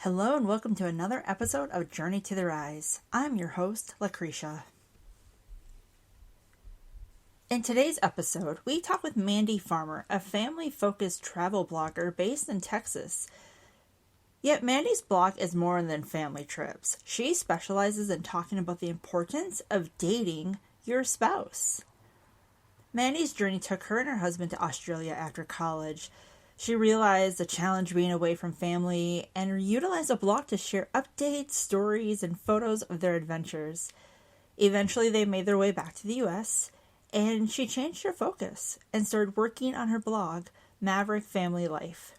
Hello and welcome to another episode of Journey to the Rise. I'm your host, Lucretia. In today's episode, we talk with Mandi Farmer, a family-focused travel blogger based in Texas. Yet Mandi's blog is more than family trips. She specializes in talking about the importance of dating your spouse. Mandi's journey took her and her husband to Australia after college. She realized the challenge being away from family and utilized a blog to share updates, stories, and photos of their adventures. Eventually, they made their way back to the U.S., and she changed her focus and started working on her blog, Maverick Family Life.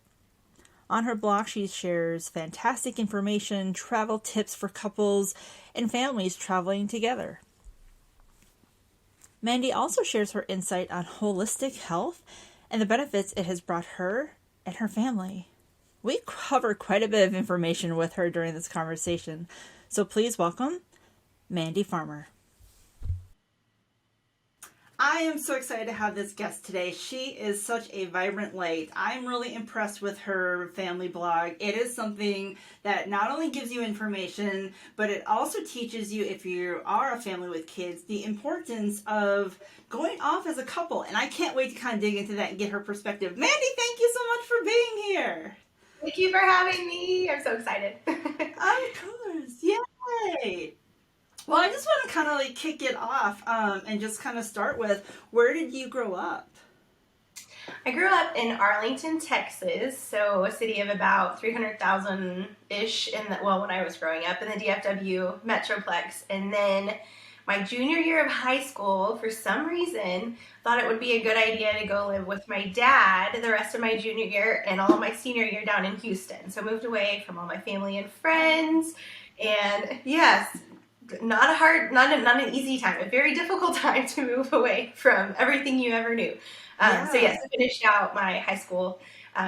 On her blog, she shares fantastic information, travel tips for couples, and families traveling together. Mandi also shares her insight on holistic health and the benefits it has brought her and her family. We cover quite a bit of information with her during this conversation, so please welcome Mandi Farmer. I am so excited to have this guest today. She is such a vibrant light. I'm really impressed with her family blog. It is something that not only gives you information, but it also teaches you, if you are a family with kids, the importance of going off as a couple. And I can't wait to kind of dig into that and get her perspective. Mandi, thank you so much for being here. Thank you for having me. I'm so excited. Of course. Yay. Well, I just want to kind of kick it off and just kind of start with, where did you grow up? I grew up in Arlington, Texas, so a city of about 300,000-ish when I was growing up in the DFW Metroplex. And then my junior year of high school, for some reason, thought it would be a good idea to go live with my dad the rest of my junior year and all of my senior year down in Houston. So I moved away from all my family and friends. And yes, not an easy time, a very difficult time to move away from everything you ever knew. So yes, I finished out my high school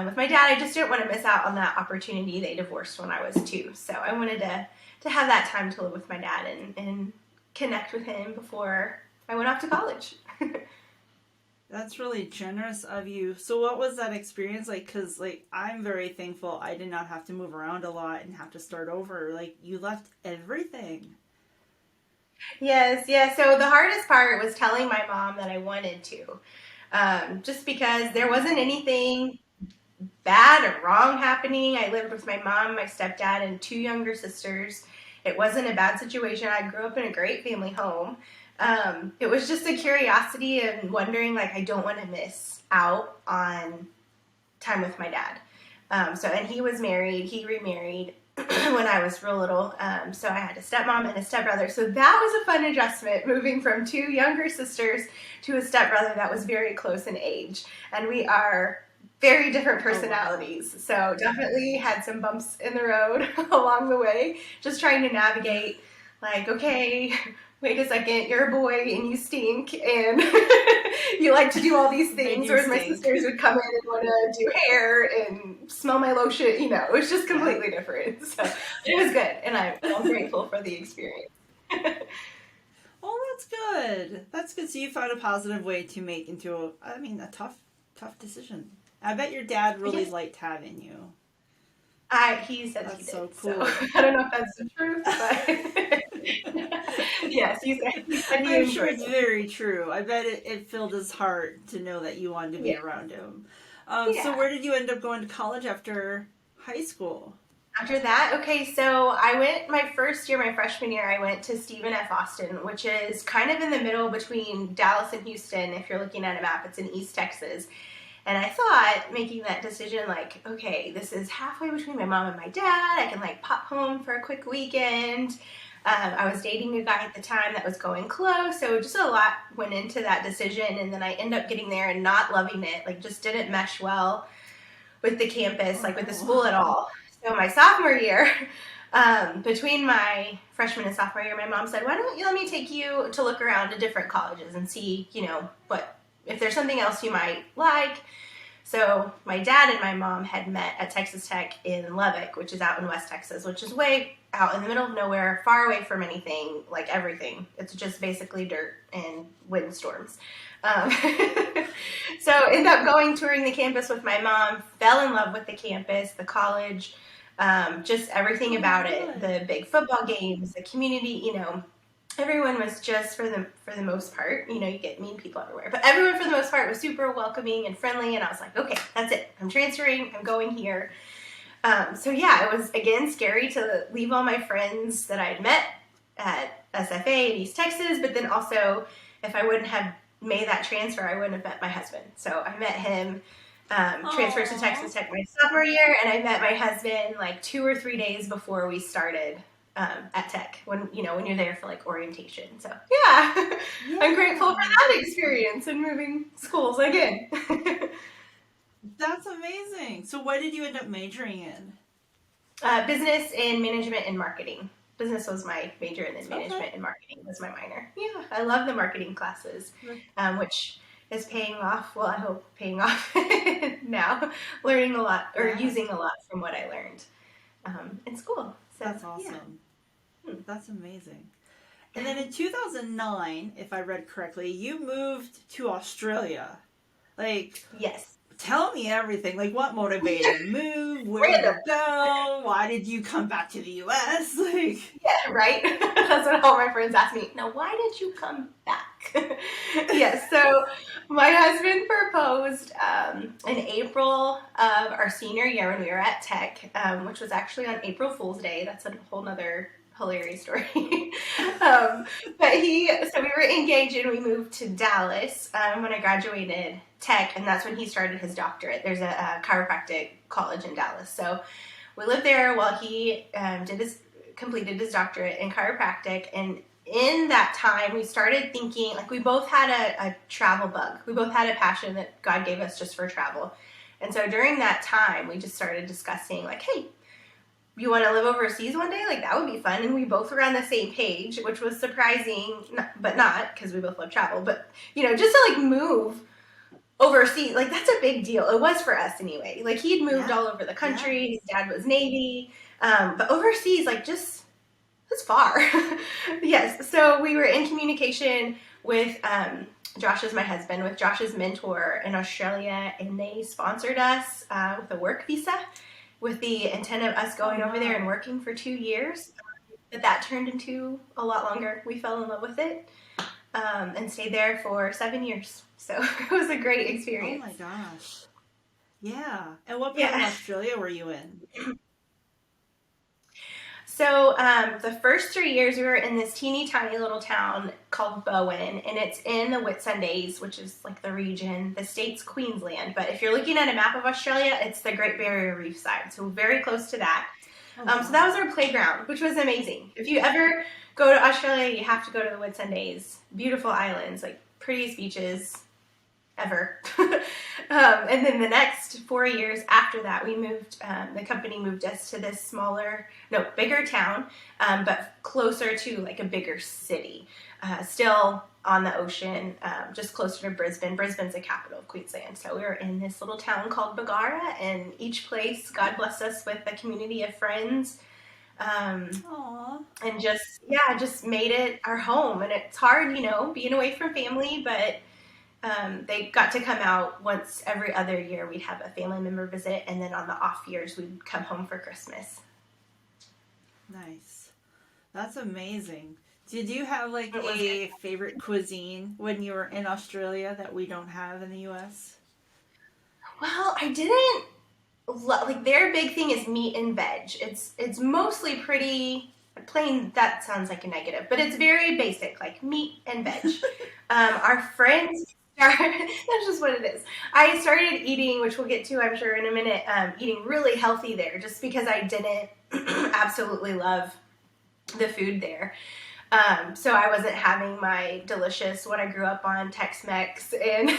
with my dad. I just didn't want to miss out on that opportunity. They divorced when I was 2. So I wanted to have that time to live with my dad and connect with him before I went off to college. That's really generous of you. So what was that experience like? Because I'm very thankful I did not have to move around a lot and have to start over. You left everything. Yes. So the hardest part was telling my mom that I wanted to, just because there wasn't anything bad or wrong happening. I lived with my mom, my stepdad, and 2 younger sisters. It wasn't a bad situation. I grew up in a great family home. It was just a curiosity and wondering, I don't want to miss out on time with my dad. And he was married. He remarried when I was real little. So I had a stepmom and a stepbrother. So that was a fun adjustment, moving from 2 younger sisters to a stepbrother that was very close in age. And we are very different personalities. So definitely had some bumps in the road along the way, just trying to navigate, okay, wait a second, you're a boy and you stink and you like to do all these things. Whereas my sisters would come in and want to do hair and smell my lotion. It was just completely different. So it was good. And I'm grateful for the experience. Oh, that's good. That's good. So you found a positive way to make into a tough decision. I bet your dad really liked having you. He said he did. So cool. So I don't know if that's the truth, but yes, he said he I'm sure it's very true. I bet it filled his heart to know that you wanted to be around him. So where did you end up going to college after high school? After that, okay, so I went my freshman year, I went to Stephen F. Austin, which is kind of in the middle between Dallas and Houston. If you're looking at a map, it's in East Texas. And I thought, making that decision, okay, this is halfway between my mom and my dad. I can pop home for a quick weekend. I was dating a guy at the time that was going close, so just a lot went into that decision. And then I ended up getting there and not loving it, just didn't mesh well with the campus, with the school at all. So my sophomore year, between my freshman and sophomore year, my mom said, why don't you let me take you to look around at different colleges and see, if there's something else you might like. So my dad and my mom had met at Texas Tech in Lubbock, which is out in West Texas, which is way out in the middle of nowhere, far away from anything, everything. It's just basically dirt and windstorms. So ended up touring the campus with my mom, fell in love with the campus, the college. Just everything Oh my about it, God. the big football games, the community, everyone was just for the most part, you get mean people everywhere, but everyone for the most part was super welcoming and friendly. And I was like, okay, that's it. I'm transferring. I'm going here. So yeah, it was again scary to leave all my friends that I had met at SFA in East Texas, but then also if I wouldn't have made that transfer, I wouldn't have met my husband. So I met him, transferred to Aw. Texas Tech my sophomore year, and I met my husband like 2 or 3 days before we started at Tech when you're there for like orientation. So yeah, I'm grateful for Yeah. that experience and moving schools again. That's amazing. So what did you end up majoring in? Business and management and marketing. Business was my major, and then Okay. management and marketing was my minor. Yeah, I love the marketing classes, which is paying off. Well, I hope paying off now, learning a lot or Yeah. using a lot from what I learned in school. So, That's yeah. awesome. That's amazing. And then in 2009, if I read correctly, you moved to Australia. Like, Yes. tell me everything. Like, what motivated the move? Where did Random. you go? Why did you come back to the US? Like, Yeah, right? That's what all my friends ask me. Now, why did you come back? Yes, so my husband proposed in April of our senior year when we were at Tech, which was actually on April Fool's Day. That's a whole nother hilarious story. But so we were engaged and we moved to Dallas when I graduated Tech, and that's when he started his doctorate. There's a chiropractic college in Dallas. So we lived there while he completed his doctorate in chiropractic. And in that time, we started thinking, like, we both had a travel bug. We both had a passion that God gave us just for travel. And so during that time, we just started discussing, like, hey, you want to live overseas one day? Like, that would be fun. And we both were on the same page, which was surprising, but not, because we both love travel. But, just to, like, move overseas, like, that's a big deal. It was for us anyway. Like, he'd moved yeah. all over the Yeah. country. His dad was Navy. But overseas, like, just, that's far. Yes. So we were in communication with Josh is my husband, with Josh's mentor in Australia, and they sponsored us with a work visa with the intent of us Oh, going over there and wow. working for 2 years. But that turned into a lot longer. We fell in love with it and stayed there for 7 years. So it was a great Oh, experience. my gosh. Yeah. And what part of Yeah. Australia were you in? So the first 3 years we were in this teeny tiny little town called Bowen, and it's in the Whitsundays, which is like the region. The state's Queensland, but if you're looking at a map of Australia, it's the Great Barrier Reef side, so very close to that. Oh, So that was wow. our playground, which was amazing. If you ever go to Australia, you have to go to the Whitsundays. Beautiful islands, like prettiest beaches ever. And then the next 4 years after that, we moved, the company moved us to this bigger town, but closer to like a bigger city. Still on the ocean, just closer to Brisbane. Brisbane's the capital of Queensland. So we were in this little town called Bargara, and each place, God blessed us with a community of friends. Aw. And just made it our home. And it's hard, being away from family, but they got to come out once every other year. We'd have a family member visit, and then on the off years, we'd come home for Christmas. Nice. That's amazing. Did you have like It was a favorite cuisine when you were in Australia that we don't have in the US? well, I didn't like their big thing is meat and veg. It's mostly pretty plain. That sounds like a negative, but it's very basic, like meat and veg. Our friends that's just what it is. I started eating, which we'll get to, I'm sure, in a minute, eating really healthy there just because I didn't absolutely love the food there. So I wasn't having my delicious, what I grew up on, Tex-Mex and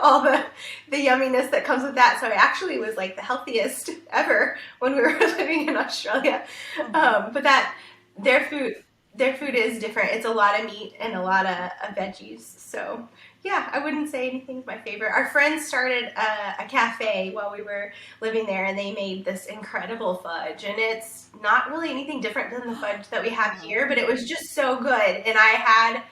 all the yumminess that comes with that. So I actually was like the healthiest ever when we were living in Australia. Oh, wow. But their food is different. It's a lot of meat and a lot of veggies. So yeah, I wouldn't say anything's my favorite. Our friends started a cafe while we were living there, and they made this incredible fudge. And it's not really anything different than the fudge that we have Wow. here, but it was just so good. And I had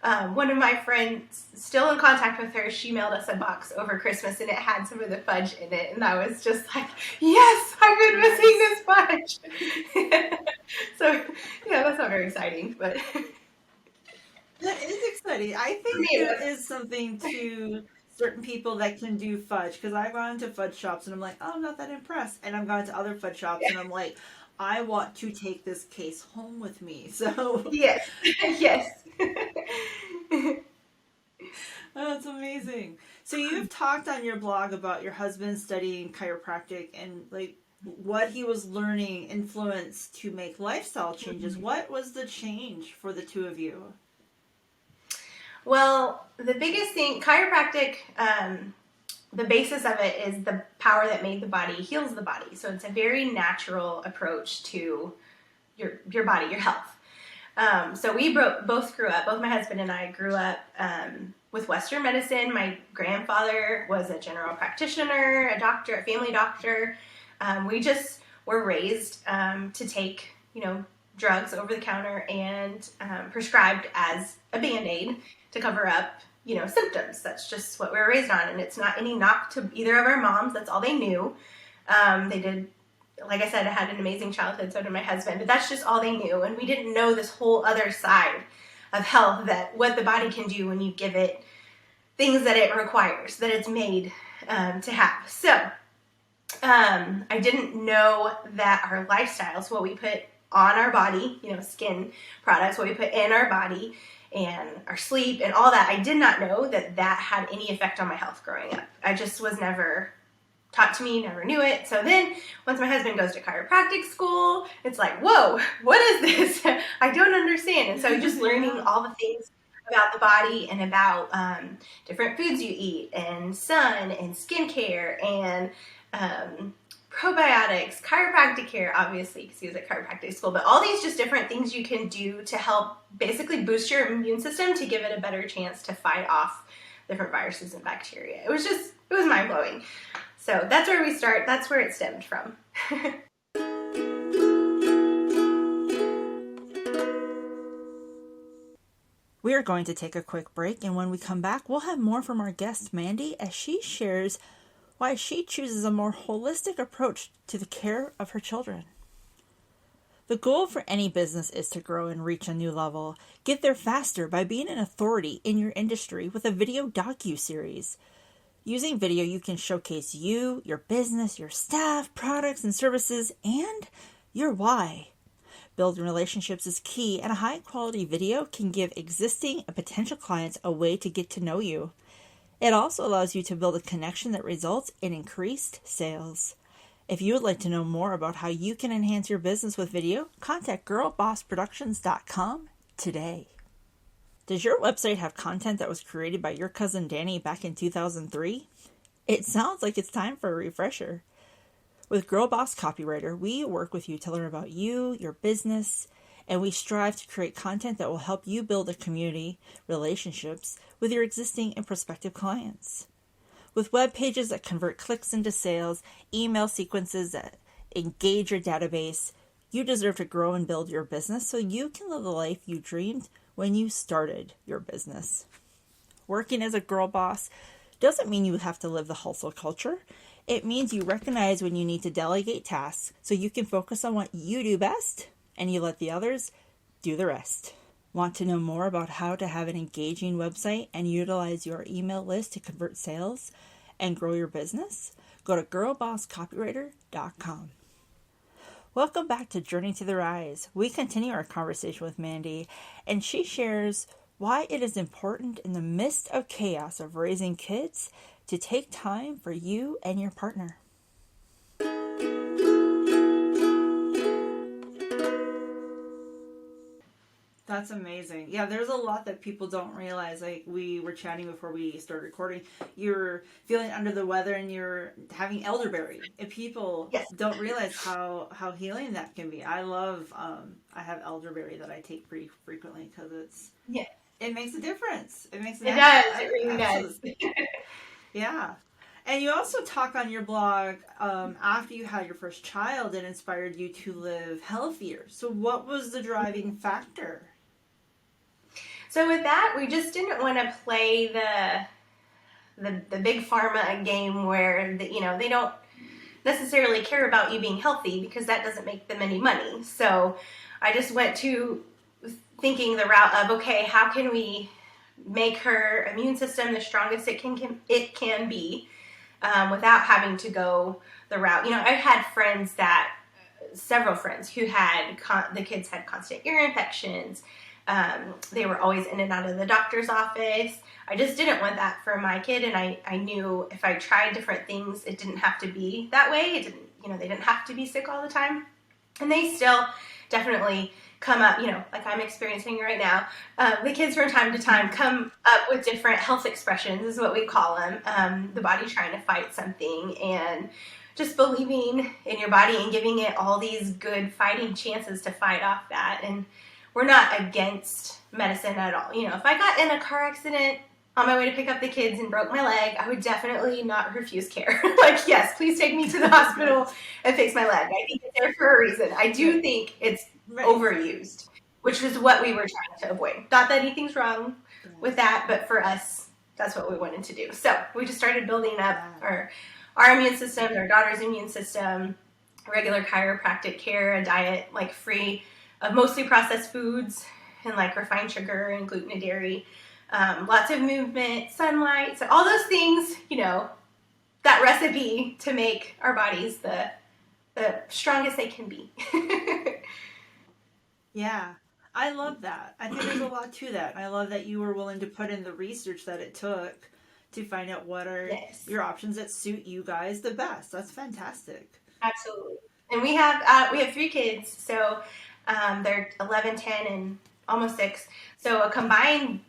One of my friends, still in contact with her, she mailed us a box over Christmas, and it had some of the fudge in it, and I was just like, yes, I've been missing this fudge. So, yeah, that's not very exciting, but That is exciting. I for me think it there was. is something to certain people that can do fudge, because I've gone to fudge shops and I'm like, oh, I'm not that impressed. And I've gone to other fudge shops and I'm like, I want to take this case home with me. So Yes, yes. that's amazing. So you've talked on your blog about your husband studying chiropractic and like what he was learning influenced to make lifestyle changes. What was the change for the two of you? Well, the biggest thing, chiropractic, the basis of it is the power that made the body heals the body. So it's a very natural approach to your body, your health. So we both grew up, both my husband and I grew up with Western medicine. My grandfather was a general practitioner, a doctor, a family doctor. We just were raised to take, drugs over the counter and prescribed as a Band-Aid to cover up, symptoms. That's just what we were raised on. And it's not any knock to either of our moms. That's all they knew. They did, like I said, I had an amazing childhood, so did my husband, but that's just all they knew. And we didn't know this whole other side of health, that what the body can do when you give it things that it requires, that it's made to have. So I didn't know that our lifestyles, what we put on our body, skin products, what we put in our body, and our sleep and all that, I did not know that that had any effect on my health growing up. I just was never taught to me, never knew it. So then once my husband goes to chiropractic school, it's like, whoa, what is this? I don't understand. And so just learning all the things about the body and about different foods you eat and sun and skincare and probiotics, chiropractic care, obviously, because he was at chiropractic school, but all these just different things you can do to help basically boost your immune system to give it a better chance to fight off different viruses and bacteria. It was mind-blowing. So that's where we start. That's where it stemmed from. We are going to take a quick break, and when we come back, we'll have more from our guest, Mandi, as she shares why she chooses a more holistic approach to the care of her children. The goal for any business is to grow and reach a new level. Get there faster by being an authority in your industry with a video docu-series. Using video, you can showcase you, your business, your staff, products and services, and your why. Building relationships is key, and a high-quality video can give existing and potential clients a way to get to know you. It also allows you to build a connection that results in increased sales. If you would like to know more about how you can enhance your business with video, contact girlbossproductions.com today. Does your website have content that was created by your cousin Danny back in 2003? It sounds like it's time for a refresher. With Girl Boss Copywriter, we work with you to learn about you, your business, and we strive to create content that will help you build a community, relationships with your existing and prospective clients. With web pages that convert clicks into sales, email sequences that engage your database, you deserve to grow and build your business so you can live the life you dreamed when you started your business. Working as a girl boss doesn't mean you have to live the hustle culture. It means you recognize when you need to delegate tasks so you can focus on what you do best and you let the others do the rest. Want to know more about how to have an engaging website and utilize your email list to convert sales and grow your business? Go to girlbosscopywriter.com. Welcome back to Journey to the Rise. We continue our conversation with Mandi, and she shares why it is important in the midst of chaos of raising kids to take time for you and your partner. That's amazing. Yeah, there's a lot that people don't realize. Like we were chatting before we started recording, you're feeling under the weather and you're having elderberry. And people Yes. don't realize how healing that can be. I love, I have elderberry that I take pretty frequently because it makes a difference. It makes It does. It really does. Yeah. And you also talk on your blog after you had your first child, it inspired you to live healthier. So what was the driving factor? So with that, we just didn't want to play the big pharma game where they don't necessarily care about you being healthy, because that doesn't make them any money. So I just went to thinking the route of, okay, how can we make her immune system the strongest it can be, without having to go the route. I had several friends who had the kids had constant ear infections. They were always in and out of the doctor's office. I just didn't want that for my kid, and I knew if I tried different things, it didn't have to be that way. They didn't have to be sick all the time. And they still definitely come up, like I'm experiencing right now. The kids from time to time come up with different health expressions, is what we call them. The body trying to fight something, and just believing in your body and giving it all these good fighting chances to fight off that. And we're not against medicine at all. If I got in a car accident on my way to pick up the kids and broke my leg, I would definitely not refuse care. Like, yes, please take me to the hospital and fix my leg. I think it's there for a reason. I do think it's overused, which is what we were trying to avoid. Not that anything's wrong with that, but for us, that's what we wanted to do. So we just started building up our immune system, our daughter's immune system, regular chiropractic care, a diet like free of mostly processed foods and like refined sugar and gluten and dairy, lots of movement, sunlight, so all those things, that recipe to make our bodies the strongest they can be. Yeah, I love that. I think there's a lot to that. I love that you were willing to put in the research that it took to find out what are your options that suit you guys the best. That's fantastic. Absolutely. And we have 3 kids, so they're 11, 10, and almost 6. So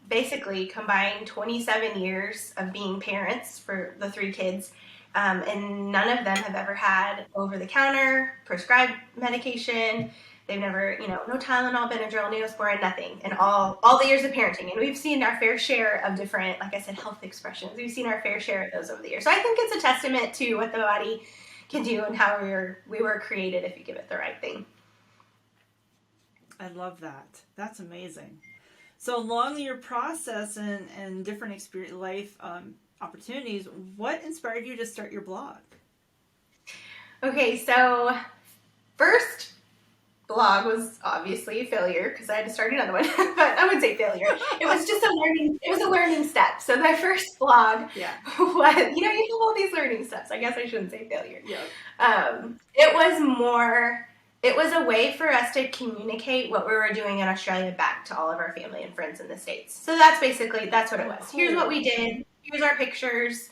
basically combined 27 years of being parents for the 3 kids. And none of them have ever had over-the-counter prescribed medication. They've never, no Tylenol, Benadryl, Neosporin, nothing. And all the years of parenting. And we've seen our fair share of different, like I said, health expressions. We've seen our fair share of those over the years. So I think it's a testament to what the body can do and how we were created if you give it the right thing. I love that. That's amazing. So along your process and different experience, life opportunities, what inspired you to start your blog? Okay, so first blog was obviously a failure because I had to start another one, but I wouldn't say failure. It was just a learning step. So my first blog was, you have all these learning steps. I guess I shouldn't say failure. Yeah. It was a way for us to communicate what we were doing in Australia back to all of our family and friends in the States. So that's what it was. Cool. Here's what we did. Here's our pictures.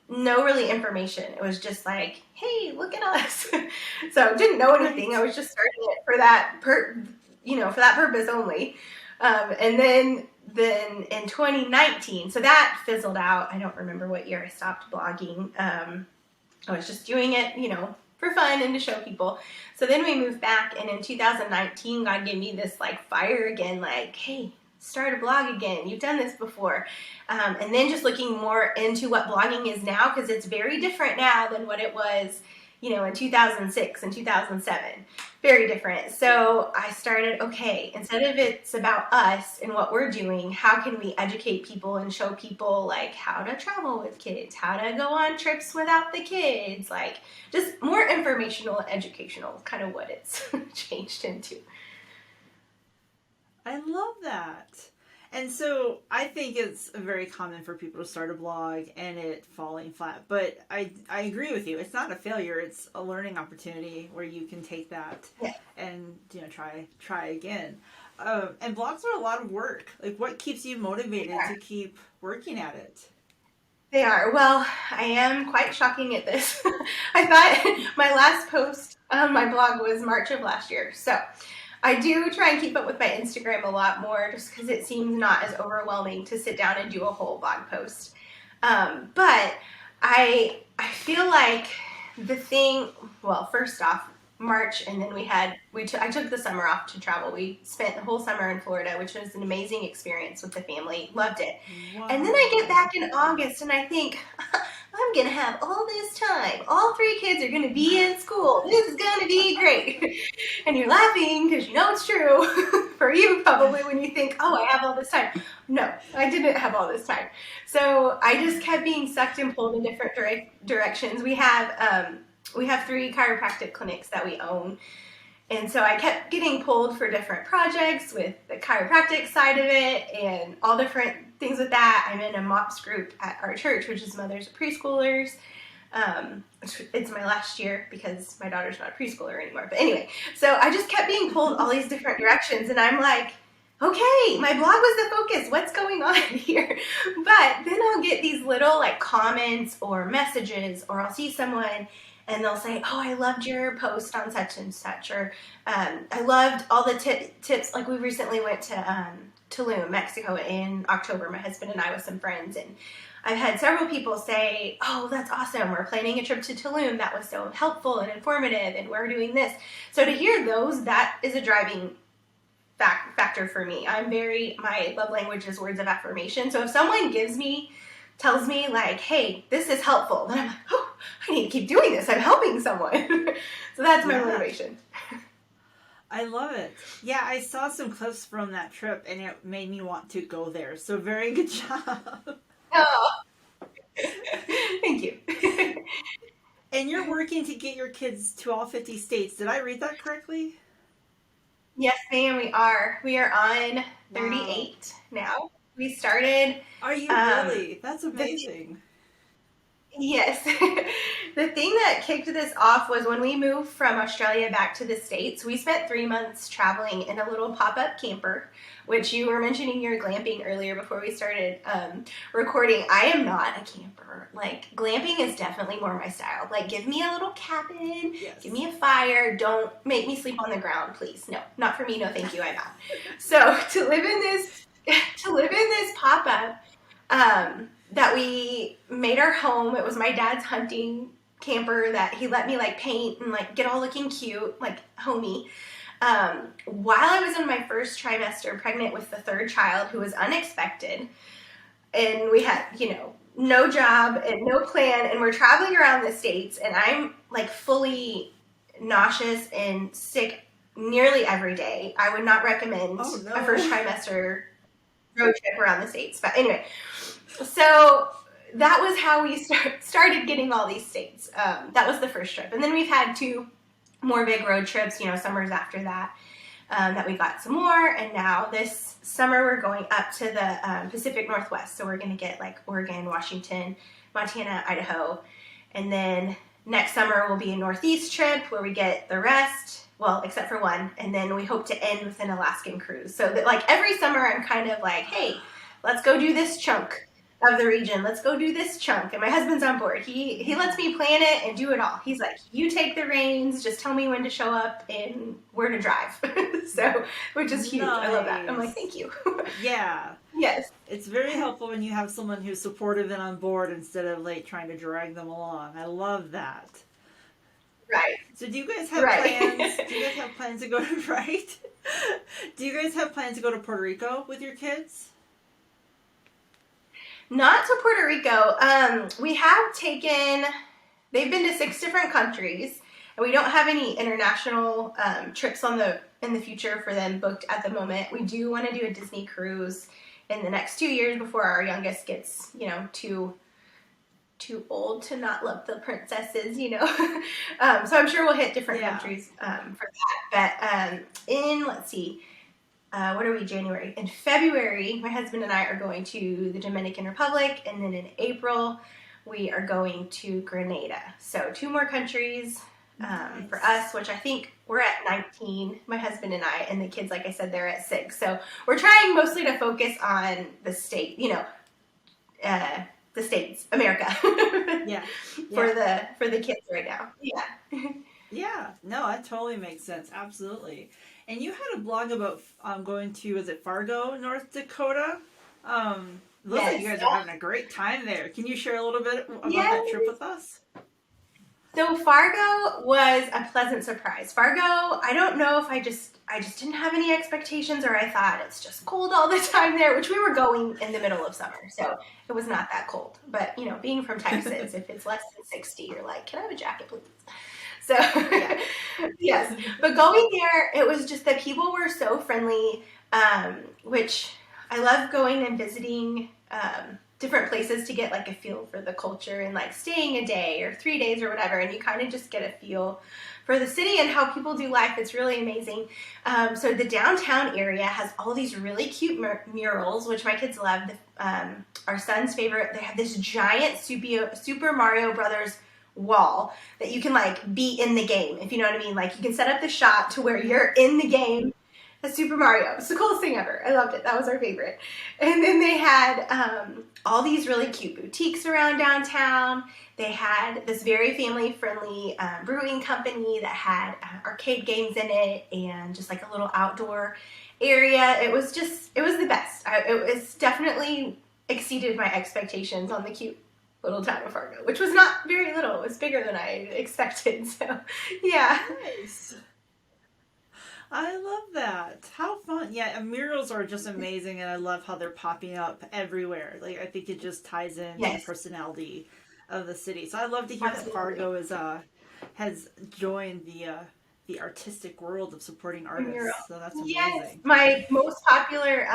No really information. It was just like, hey, look at us. So didn't know anything. I was just starting it for that purpose only. And then in 2019, so that fizzled out. I don't remember what year I stopped blogging. I was just doing it, for fun and to show people. So then we moved back, and in 2019, God gave me this like fire again, like, hey, start a blog again. You've done this before. And then just looking more into what blogging is now, because it's very different now than what it was, in 2006 and 2007. Very different. So I started, okay, instead of it's about us and what we're doing, how can we educate people and show people like how to travel with kids, how to go on trips without the kids, like just more informational and educational, kind of what it's changed into. I love that. And so I think it's very common for people to start a blog and it falling flat. But I agree with you. It's not a failure. It's a learning opportunity where you can take that and try again. And blogs are a lot of work. Like, what keeps you motivated to keep working at it? They are. Well, I am quite shocking at this. I thought my last post on my blog was March of last year. So I do try and keep up with my Instagram a lot more just because it seems not as overwhelming to sit down and do a whole blog post. But I feel like first off, March, and then I took the summer off to travel. We spent the whole summer in Florida, which was an amazing experience with the family. Loved it. Wow. And then I get back in August and I think, I'm going to have all this time. All 3 kids are going to be in school. This is going to be great. And you're laughing because you know it's true for you probably when you think, oh, I have all this time. No, I didn't have all this time. So I just kept being sucked and pulled in different directions. We have 3 chiropractic clinics that we own. And so I kept getting pulled for different projects with the chiropractic side of it and all different things with that. I'm in a MOPS group at our church, which is Mothers of Preschoolers. It's my last year because my daughter's not a preschooler anymore. But anyway, so I just kept being pulled all these different directions. And I'm like, okay, my blog was the focus. What's going on here? But then I'll get these little like comments or messages, or I'll see someone and they'll say, oh, I loved your post on such and such, or I loved all the tips. Like we recently went to Tulum, Mexico in October, my husband and I with some friends, and I've had several people say, oh, that's awesome. We're planning a trip to Tulum. That was so helpful and informative, and we're doing this. So to hear those, that is a driving factor for me. My love language is words of affirmation. So if someone tells me like, hey, this is helpful, then I'm like, oh, I need to keep doing this. I'm helping someone. So that's my motivation. I love it. Yeah, I saw some clips from that trip and it made me want to go there. So very good job. Oh, thank you. And you're working to get your kids to all 50 states. Did I read that correctly? Yes, ma'am, we are. We are on 38 now. We started. Are you really? That's amazing. Yes. The thing that kicked this off was when we moved from Australia back to the States. We spent 3 months traveling in a little pop-up camper, which you were mentioning your glamping earlier before we started recording. I am not a camper. Like, glamping is definitely more my style. Like, give me a little cabin, give me a fire. Don't make me sleep on the ground, please. No, not for me. No, thank you. I'm out. So to live in this pop-up, that we made our home. It was my dad's hunting camper that he let me like paint and like get all looking cute, like homey. While I was in my first trimester, pregnant with the 3rd child, who was unexpected, and we had, no job and no plan, and we're traveling around the States, and I'm like fully nauseous and sick nearly every day. I would not recommend a first trimester road trip around the States. But anyway, so that was how we started getting all these states. That was the first trip. And then we've had 2 more big road trips, summers after that, that we got some more. And now this summer we're going up to the Pacific Northwest. So we're going to get like Oregon, Washington, Montana, Idaho. And then next summer will be a Northeast trip where we get the rest, well, except for one. And then we hope to end with an Alaskan cruise. So that like every summer I'm kind of like, hey, let's go do this chunk of the region. Let's go do this chunk. And my husband's on board. He lets me plan it and do it all. He's like, you take the reins, just tell me when to show up and where to drive. So, which is huge. Nice. I love that. I'm like, thank you. Yeah. Yes. It's very helpful when you have someone who's supportive and on board instead of like trying to drag them along. I love that. Right. So do you guys have plans? Do you guys have plans to go to Do you guys have plans to go to Puerto Rico with your kids? Not to Puerto Rico. We have they've been to 6 different countries, and we don't have any international trips in the future for them booked at the moment. We do want to do a Disney cruise in the next 2 years before our youngest gets, too old to not love the princesses, So I'm sure we'll hit different countries for that. But let's see. What are we, January? In February, my husband and I are going to the Dominican Republic, and then in April, we are going to Grenada. So 2 more countries for us, which I think we're at 19, my husband and I, and the kids, like I said, they're at 6. So we're trying mostly to focus on the state, the States, America, for the kids right now. Yeah. Yeah, no, that totally makes sense. Absolutely. And you had a blog about going to, is it Fargo, North Dakota? Looks like you guys are having a great time there. Can you share a little bit about that trip with us? So Fargo was a pleasant surprise. Fargo, I don't know if I just didn't have any expectations, or I thought it's just cold all the time there, which we were going in the middle of summer, so it was not that cold. But being from Texas, if it's less than 60, you're like, can I have a jacket, please? So Yeah. yes, but going there, it was just that people were so friendly, which I love going and visiting different places to get like a feel for the culture, and like staying a day or 3 days or whatever, and you kind of just get a feel for the city and how people do life. It's really amazing. So the downtown area has all these really cute murals, which my kids love. Our son's favorite, they have this giant Super Mario Brothers wall that you can like be in the game, if you know what I mean. Like, you can set up the shot to where you're in the game as Super Mario. It's the coolest thing ever. I loved it. That was our favorite. And then they had all these really cute boutiques around downtown. They had this very family-friendly brewing company that had arcade games in it, and just like a little outdoor area. It was the best. It was definitely exceeded my expectations on the cute little town of Fargo, which was not very little. It was bigger than I expected. So, yeah. Nice. I love that. How fun. Yeah, murals are just amazing, and I love how they're popping up everywhere. Like, I think it just ties in to the Yes, personality of the city. So I love to hear that absolutely. Fargo is has joined the artistic world of supporting Mural. artists. So that's Yes, amazing. my most popular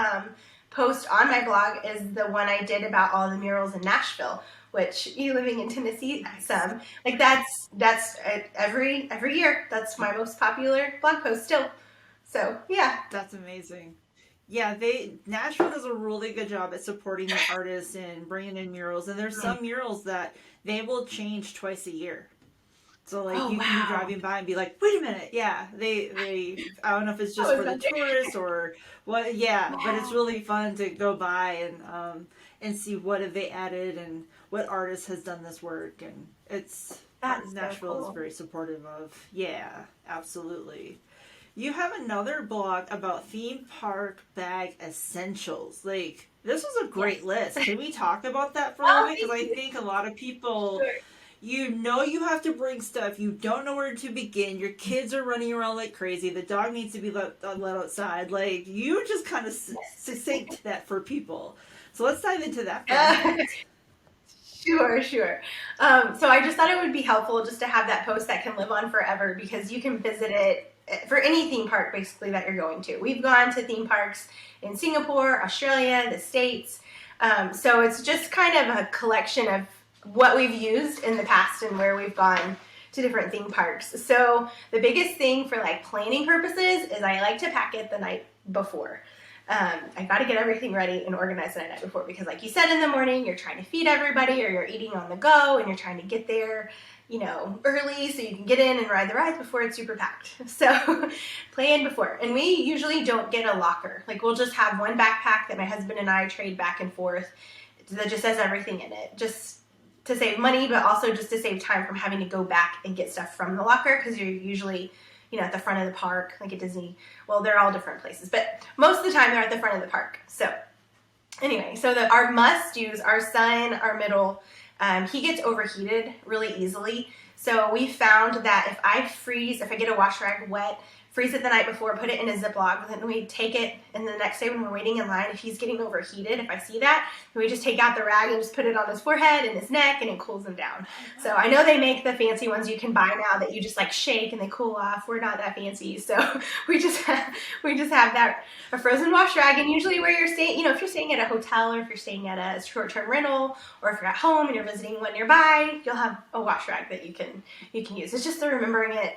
post on my blog is the one I did about all the murals in Nashville. Which, you living in Tennessee, Nice. some like every year. That's my most popular blog post still. So yeah. That's amazing. Yeah, they Nashville does a really good job at supporting the artists and bringing in murals. And there's some murals that they will change twice a year. So like Oh you can be wow, driving by and be like, wait a minute, yeah, they I don't know if it's that just was for the up there. tourists or what, yeah, but it's Wow, really fun to go by and see what have they added and what artist has done this work, and it's that's so Nashville is cool. very supportive of. Yeah, absolutely. You have another blog about theme park bag essentials. Like, this was a Yes. great list. Can we talk about that for a little Oh, bit? thank Because I you. think a lot of people, Sure. you have to bring stuff. You don't know where to begin. Your kids are running around like crazy. The dog needs to be let outside. Like, you just kind of succinct that for people. So let's dive into that for a Yes. minute. Sure, sure. So I just thought it would be helpful just to have that post that can live on forever, because you can visit it for any theme park basically that you're going to. We've gone to theme parks in Singapore, Australia, the States. So it's just kind of a collection of what we've used in the past and where we've gone to different theme parks. So the biggest thing for like planning purposes is I like to pack it the night before. I got to get everything ready and organized the night before, because, like you said, in the morning you're trying to feed everybody, or you're eating on the go, and you're trying to get there, early so you can get in and ride the rides before it's super packed. So plan before. And we usually don't get a locker. Like, we'll just have one backpack that my husband and I trade back and forth that just has everything in it. Just to save money, but also just to save time from having to go back and get stuff from the locker, because you're usually at the front of the park, like at Disney. Well, they're all different places, but most of the time they're at the front of the park. So anyway, so our must-dos, our son, our middle, he gets overheated really easily. So we found that if I get a wash rag wet, freeze it the night before, put it in a Ziploc, then we take it, and the next day when we're waiting in line, if he's getting overheated, if I see that, then we just take out the rag and just put it on his forehead and his neck, and it cools him down. So I know they make the fancy ones you can buy now that you just like shake and they cool off. We're not that fancy, so we just have that, a frozen wash rag. And usually where you're staying, if you're staying at a hotel, or if you're staying at a short-term rental, or if you're at home and you're visiting one nearby, you'll have a wash rag that you can use. It's just the remembering it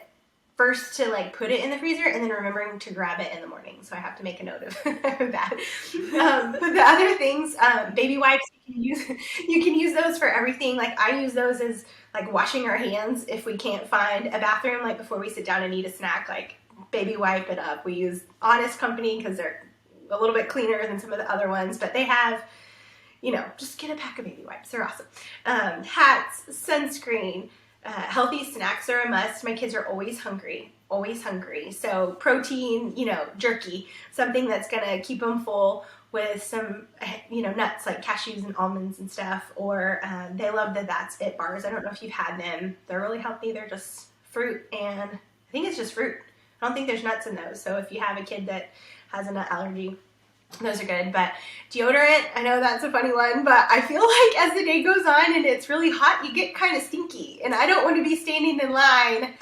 first to like put it in the freezer, and then remembering to grab it in the morning. So I have to make a note of that. But the other things, baby wipes, you can use those for everything. Like, I use those as like washing our hands if we can't find a bathroom, like before we sit down and eat a snack, like baby wipe it up. We use Honest Company because they're a little bit cleaner than some of the other ones, but they have, just get a pack of baby wipes. They're awesome. Hats, sunscreen, healthy snacks are a must. My kids are always hungry, always hungry. So protein, jerky, something that's going to keep them full with some, nuts like cashews and almonds and stuff. Or they love the That's It bars. I don't know if you've had them. They're really healthy. They're just fruit, and I think it's just fruit. I don't think there's nuts in those. So if you have a kid that has a nut allergy, those are good. But deodorant, I know that's a funny one, but I feel like as the day goes on and it's really hot, you get kind of stinky. And I don't want to be standing in line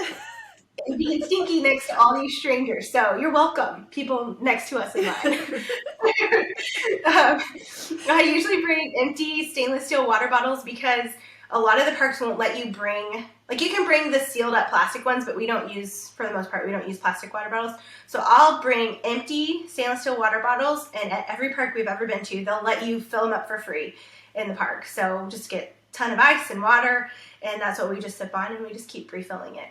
and being stinky next to all these strangers. So you're welcome, people next to us in line. I usually bring empty stainless steel water bottles because a lot of the parks won't let you bring, like you can bring the sealed up plastic ones, but we don't use, for the most part, we don't use plastic water bottles. So I'll bring empty stainless steel water bottles, and at every park we've ever been to, they'll let you fill them up for free in the park. So just get a ton of ice and water, and that's what we just sip on, and we just keep refilling it.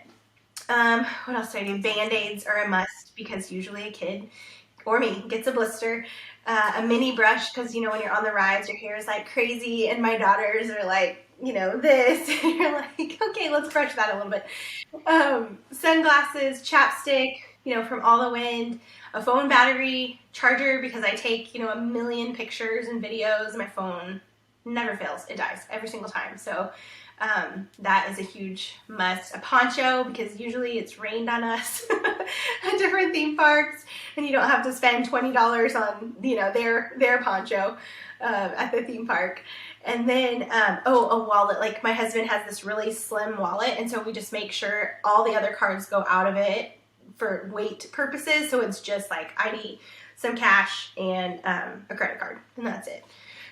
What else do I do? Band-Aids are a must because usually a kid or me gets a blister. A mini brush because, when you're on the rides, your hair is like crazy, and my daughters are like, this. And you're like, okay, let's brush that a little bit. Sunglasses, chapstick, from all the wind, a phone battery, charger because I take, a million pictures and videos. My phone never fails. It dies every single time. So that is a huge must. A poncho because usually it's rained on us at different theme parks, and you don't have to spend $20 on their poncho at the theme park. And then a wallet. Like my husband has this really slim wallet, and so we just make sure all the other cards go out of it for weight purposes. So it's just like ID, some cash, and a credit card, and that's it.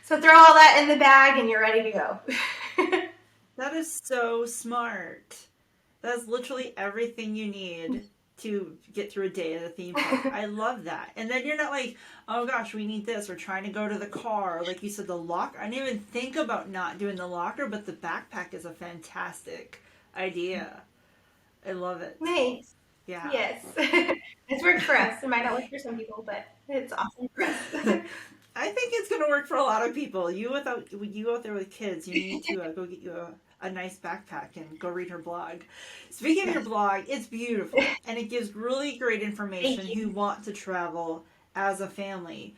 So throw all that in the bag, and you're ready to go. That is so smart. That's literally everything you need to get through a day at a theme park. I love that. And then you're not like, oh gosh, we need this. We're trying to go to the car. Like you said, the locker. I didn't even think about not doing the locker, but the backpack is a fantastic idea. I love it. Thanks. Yeah. Yes. It's worked for us. It might not work for some people, but it's awesome for us. I think it's going to work for a lot of people. You out there with kids, you need to go get you a nice backpack and go read her blog. Speaking of your blog, it's beautiful, and it gives really great information who want to travel as a family.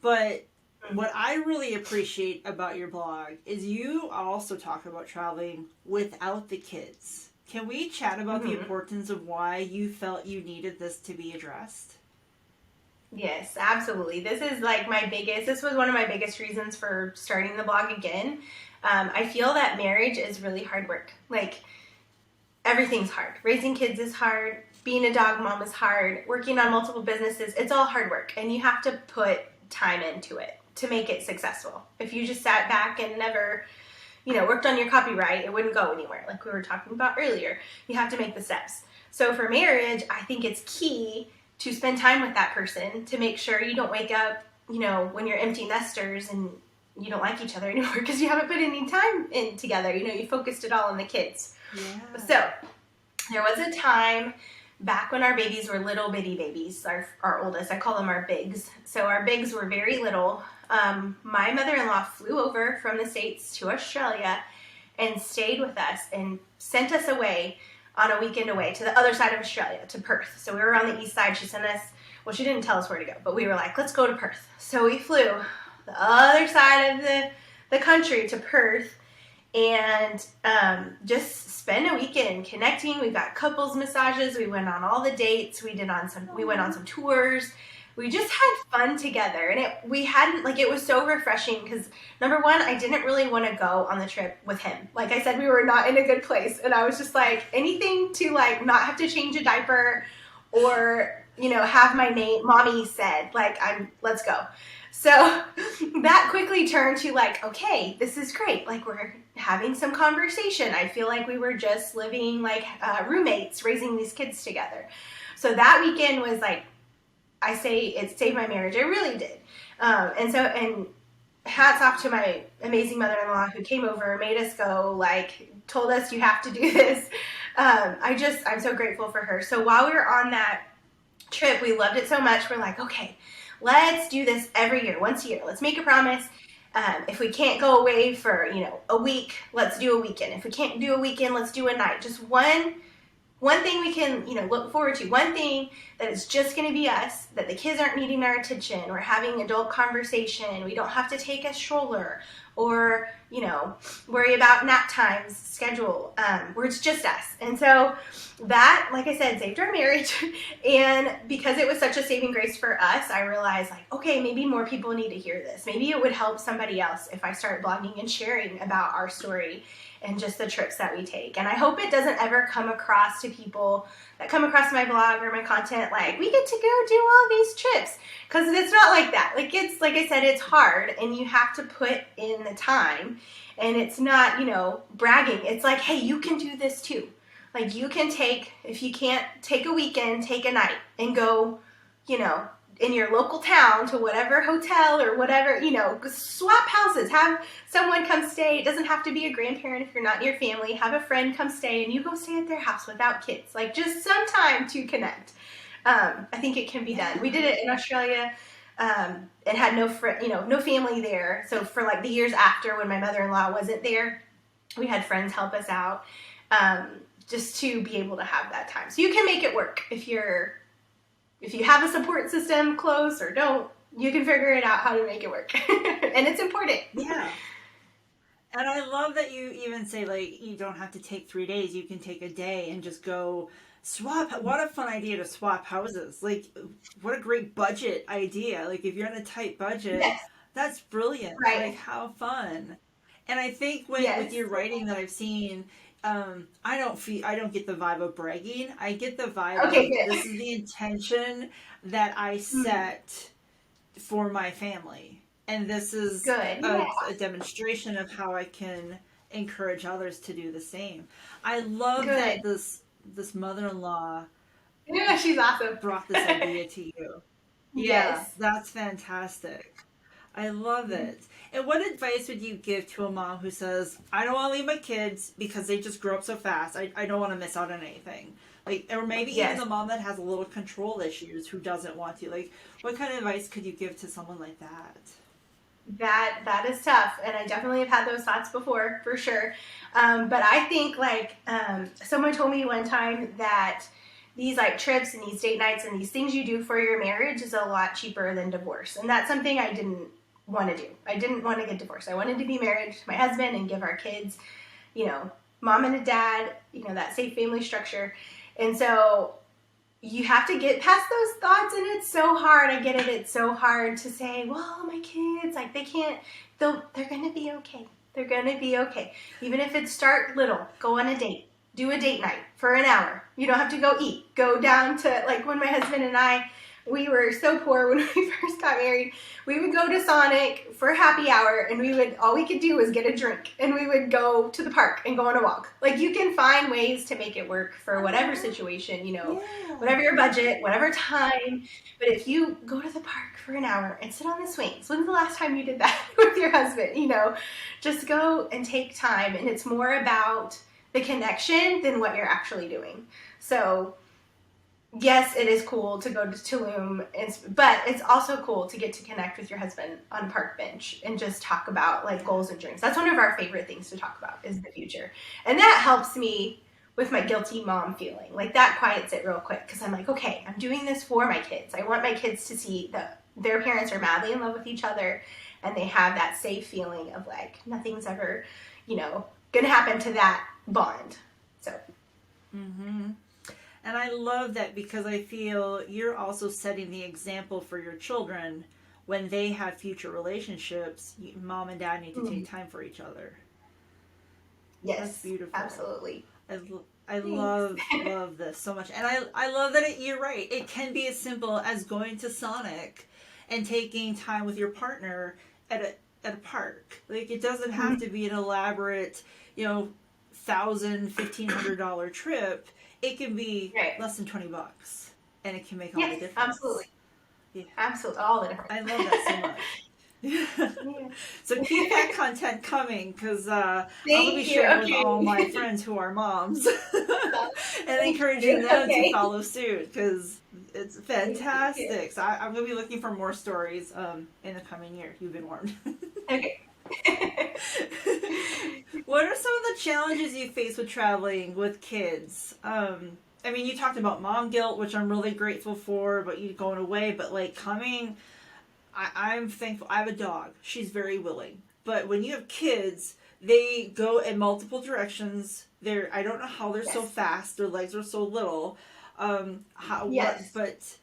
But what I really appreciate about your blog is you also talk about traveling without the kids. Can we chat about the importance of why you felt you needed this to be addressed? Yes, absolutely. This was one of my biggest reasons for starting the blog again. I feel that marriage is really hard work. Like, everything's hard. Raising kids is hard. Being a dog mom is hard. Working on multiple businesses, it's all hard work. And you have to put time into it to make it successful. If you just sat back and never, worked on your copyright, it wouldn't go anywhere, like we were talking about earlier. You have to make the steps. So for marriage, I think it's key to spend time with that person to make sure you don't wake up, when you're empty nesters and you don't like each other anymore because you haven't put any time in together. You focused it all on the kids. Yeah. So there was a time back when our babies were little bitty babies, our oldest, I call them our bigs. So our bigs were very little. My mother-in-law flew over from the States to Australia and stayed with us and sent us away on a weekend away to the other side of Australia, to Perth. So we were on the east side. She sent us, well, she didn't tell us where to go, but we were like, let's go to Perth. So we flew the other side of the country to Perth and just spend a weekend connecting. We got couples massages. We went on all the dates. We went on some tours. We just had fun together, and it was so refreshing because, number one, I didn't really want to go on the trip with him. Like I said, we were not in a good place, and I was just like, anything to not have to change a diaper or, have my name, mommy said, let's go. So that quickly turned to okay, this is great. We're having some conversation. I feel like we were just living roommates, raising these kids together. So that weekend was I say it saved my marriage. It really did. And hats off to my amazing mother-in-law who came over, made us go, told us you have to do this. I'm so grateful for her. So while we were on that trip, we loved it so much. We're like, okay, let's do this every year, once a year. Let's make a promise. If we can't go away for, a week, let's do a weekend. If we can't do a weekend, let's do a night. Just one one thing we can, look forward to, one thing that is just going to be us, that the kids aren't needing our attention, we're having adult conversation, we don't have to take a stroller or, worry about nap times schedule, where it's just us. And so that, like I said, saved our marriage. And because it was such a saving grace for us, I realized, like, okay, maybe more people need to hear this. Maybe it would help somebody else if I start blogging and sharing about our story and just the trips that we take. And I hope it doesn't ever come across to people that come across my blog or my content like, we get to go do all these trips. Because it's not like that. Like, it's, like I said, it's hard and you have to put in the time. And it's not, bragging. It's like, hey, you can do this too. Like, you can take, if you can't take a weekend, take a night and go, in your local town to whatever hotel or whatever, swap houses, have someone come stay. It doesn't have to be a grandparent if you're not near family. Have a friend come stay and you go stay at their house without kids. Like, just some time to connect. I think it can be done. We did it in Australia and had no family there. So for like the years after, when my mother-in-law wasn't there, we had friends help us out, just to be able to have that time. So you can make it work if you have a support system close or don't. You can figure it out how to make it work. And it's important. Yeah. And I love that you even say, like, you don't have to take 3 days. You can take a day and just go swap. What a fun idea to swap houses. Like, what a great budget idea. Like, if you're on a tight budget, Yes. that's brilliant. Right. Like, how fun. And I think Yes. with your writing that I've seen, I don't get the vibe of bragging. I get the vibe Okay, of good. this is the intention that I set for my family. And this is Good. Yeah. a demonstration of how I can encourage others to do the same. I love that Good. this mother-in-law Yeah, she's awesome. brought this idea to you. Yeah, Yes. that's fantastic. I love it. And what advice would you give to a mom who says, I don't want to leave my kids because they just grow up so fast. I don't want to miss out on anything. Like, or maybe even Yes. the mom that has a little control issues who doesn't want to. Like, what kind of advice could you give to someone like that? That is tough, and I definitely have had those thoughts before, for sure. But I think, like, someone told me one time that these, like, trips and these date nights and these things you do for your marriage is a lot cheaper than divorce, and that's something I didn't want to do. I didn't want to get divorced. I wanted to be married to my husband and give our kids, mom and a dad, that safe family structure. And so you have to get past those thoughts, and it's so hard. I get it. It's so hard to say, well, my kids, like, they're going to be okay. They're going to be okay. Even if it's start little, go on a date, do a date night for an hour. You don't have to go eat. Go down to, like, when my husband and I, we were so poor when we first got married. We would go to Sonic for happy hour, and all we could do was get a drink, and we would go to the park and go on a walk. Like, you can find ways to make it work for whatever situation, Yeah. whatever your budget, whatever time. But if you go to the park for an hour and sit on the swings, when's the last time you did that with your husband? Just go and take time, and it's more about the connection than what you're actually doing. So yes, it is cool to go to Tulum, but it's also cool to get to connect with your husband on a park bench and just talk about, like, goals and dreams. That's one of our favorite things to talk about, is the future. And that helps me with my guilty mom feeling. Like, that quiets it real quick, because I'm like, okay, I'm doing this for my kids. I want my kids to see that their parents are madly in love with each other, and they have that safe feeling of, like, nothing's ever, going to happen to that bond. So. Mm-hmm. And I love that, because I feel you're also setting the example for your children when they have future relationships. Mom and dad need to take time for each other. Yes, that's beautiful. Absolutely. I love this so much. And I love that you're right. It can be as simple as going to Sonic and taking time with your partner at a park. Like, it doesn't have to be an elaborate, $1,000-$1,500 trip. It can be less than $20, and it can make all the difference. Absolutely. Yeah. Absolutely, all the difference. I love that so much. Yeah. So keep that content coming, because I'm going to be sharing with all my friends who are moms and encouraging them to follow suit, because it's fantastic. So I'm going to be looking for more stories in the coming year. You've been warned. Okay. What are some of the challenges you face with traveling with kids? I mean, you talked about mom guilt, which I'm really grateful for, but you going away, but like coming, I'm thankful. I have a dog. She's very willing. But when you have kids, they go in multiple directions. I don't know how they're so Yes. fast. Their legs are so little. Yes. But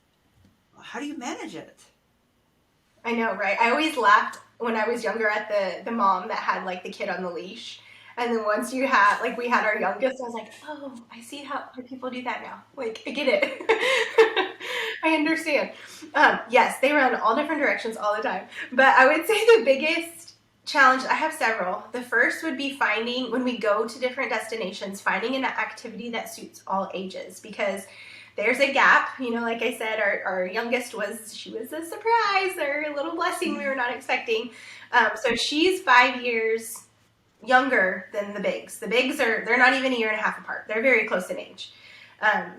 how do you manage it? I know, right? I always laughed when I was younger at the mom that had like the kid on the leash. And then once you had like we had our youngest, I was like, oh, I see how people do that now. Like I get it. I understand. Yes, they run all different directions all the time. But I would say the biggest challenge, I have several. The first would be finding when we go to different destinations, finding an activity that suits all ages because there's a gap. You know, like I said, our youngest she was a surprise or a little blessing we were not expecting. So she's 5 years younger than the bigs. The bigs they're not even a year and a half apart. They're very close in age.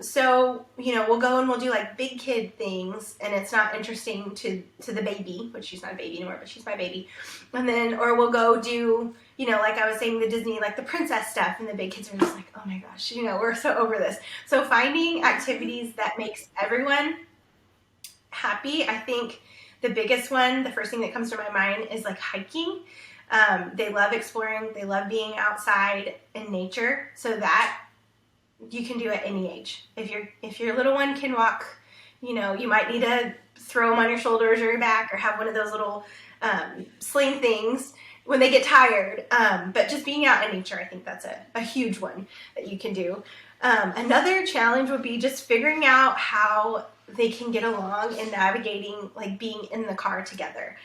So, you know, we'll go and we'll do like big kid things and it's not interesting to the baby, which she's not a baby anymore, but she's my baby. And then, or we'll go do, you know, like I was saying, the Disney, like the princess stuff and the big kids are just like, oh my gosh, you know, we're so over this. So finding activities that makes everyone happy. I think the biggest one, the first thing that comes to my mind is like hiking. They love exploring. They love being outside in nature. So that you can do at any age. If your little one can walk, you know, you might need to throw them on your shoulders or your back or have one of those little sling things when they get tired. But just being out in nature, I think that's a huge one that you can do. Another challenge would be just figuring out how they can get along and navigating, like being in the car together.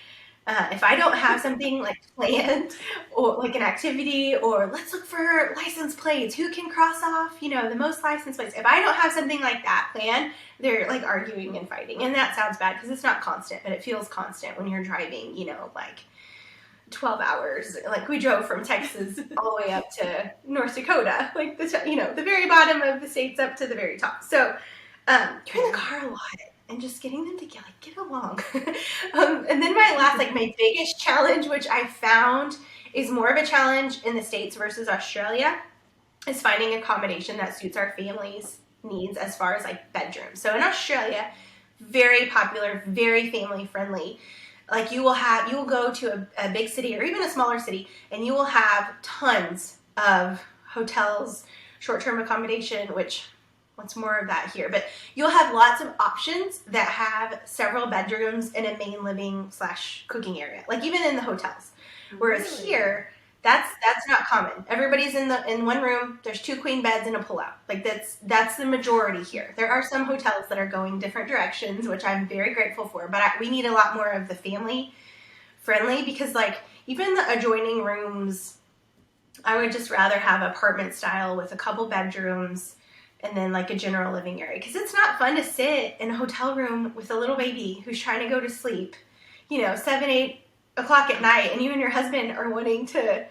If I don't have something like planned or like an activity or let's look for license plates, who can cross off, you know, the most license plates. If I don't have something like that planned, they're like arguing and fighting. And that sounds bad because it's not constant, but it feels constant when you're driving, you know, like 12 hours. Like we drove from Texas all the way up to North Dakota, like you know, the very bottom of the states up to the very top. So you're in the car a lot and just getting them to get along. And then my biggest challenge, which I found is more of a challenge in the States versus Australia, is finding accommodation that suits our family's needs as far as like bedrooms. So in Australia, very popular, very family friendly. Like you will go to a big city or even a smaller city and you will have tons of hotels, short-term accommodation, which what's more of that here, but you'll have lots of options that have several bedrooms and a main living / cooking area, like even in the hotels. Whereas Really? here, that's not common. Everybody's in one room. There's 2 queen beds and a pullout. Like that's the majority here. There are some hotels that are going different directions, which I'm very grateful for. But we need a lot more of the family friendly because like even the adjoining rooms, I would just rather have apartment style with a couple bedrooms and then like a general living area. Because it's not fun to sit in a hotel room with a little baby who's trying to go to sleep, you know, 7, 8 o'clock at night, and you and your husband are wanting to,